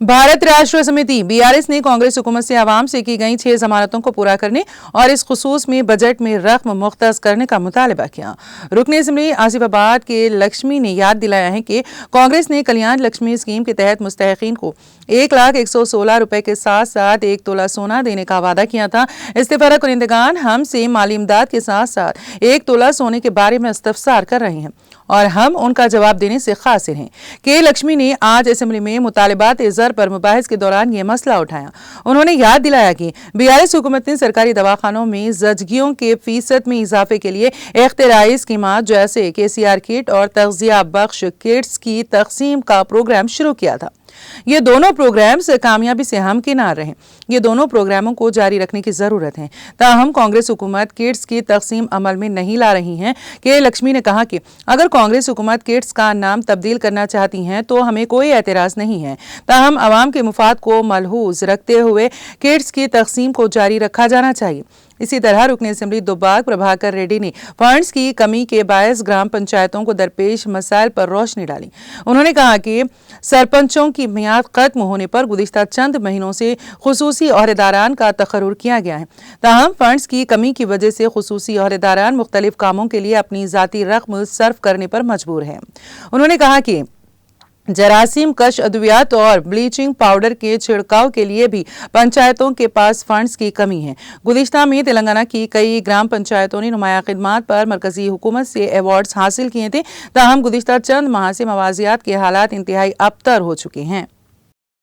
भारत राष्ट्र समिति बीआरएस ने कांग्रेस हुकूमत से आवाम से की गई 6 जमानतों को पूरा करने और इस खुसूस में बजट में रकम मुख्तस करने का मुतालबा किया। रुकने असेंबली आसिफाबाद के लक्ष्मी ने याद दिलाया है कि कांग्रेस ने कल्याण लक्ष्मी स्कीम के तहत मुस्तहिकीन को 1,116 रुपए के साथ साथ 1 तोला सोना देने का वादा किया था। इस्तीफारा कुनिंदगान हम से माली इमदाद के साथ साथ 1 तोला सोने के बारे में इस्तफसार कर रहे हैं और हम उनका जवाब देने से कासिर हैं। के लक्ष्मी ने आज असेंबली में मुतालबात ज़र पर मुबाहिस के दौरान ये मसला उठाया। उन्होंने याद दिलाया कि बीआरएस हुकूमत ने सरकारी दवाखानों में ज़चगियों के फीसद में इजाफे के लिए इख्तिराई स्कीमात जैसे KCR किट और तग़ज़िया बख्श किट्स की तक़सीम का प्रोग्राम शुरू किया था। ये दोनों प्रोग्राम्स कामयाबी से हमकिनार रहे। ये दोनों प्रोग्रामों को जारी रखने की जरूरत है। ताहम कांग्रेस हुकूमत किट्स की तकसीम अमल में नहीं ला रही है। के लक्ष्मी ने कहा कि अगर कांग्रेस हुकूमत किट्स का नाम तब्दील करना चाहती हैं तो हमें कोई एतराज नहीं है। ताहम अवाम के मुफाद को मलहूज रखते हुए किट्स की तकसीम को जारी रखा जाना चाहिए। इसी तरह रुकने असेंबली दुब्बाक प्रभाकर रेड्डी ने फंड्स की कमी के बायस ग्राम पंचायतों को दरपेश मसाइल पर रोशनी डाली। उन्होंने कहा कि सरपंचों की मियाद खत्म होने पर गुज़िश्ता चंद महीनों से खुसूसी ओहदेदारान का तकर्रुर किया गया है। ताहम फंड्स की कमी की वजह से खुसूसी ओहदेदारान मुख्तलिफ कामों के लिए अपनी ज़ाती रकम सर्फ करने पर मजबूर हैं। उन्होंने कहा कि जरासीम कश अद्वियात और ब्लीचिंग पाउडर के छिड़काव के लिए भी पंचायतों के पास फंड्स की कमी है। गुज़िश्ता में तेलंगाना की कई ग्राम पंचायतों ने नुमाया खिदमात पर मरकजी हुकूमत से अवार्ड्स हासिल किए थे। ताहम गुज़िश्ता चंद माह से मवाजियात के हालात इंतहाई अबतर हो चुके हैं।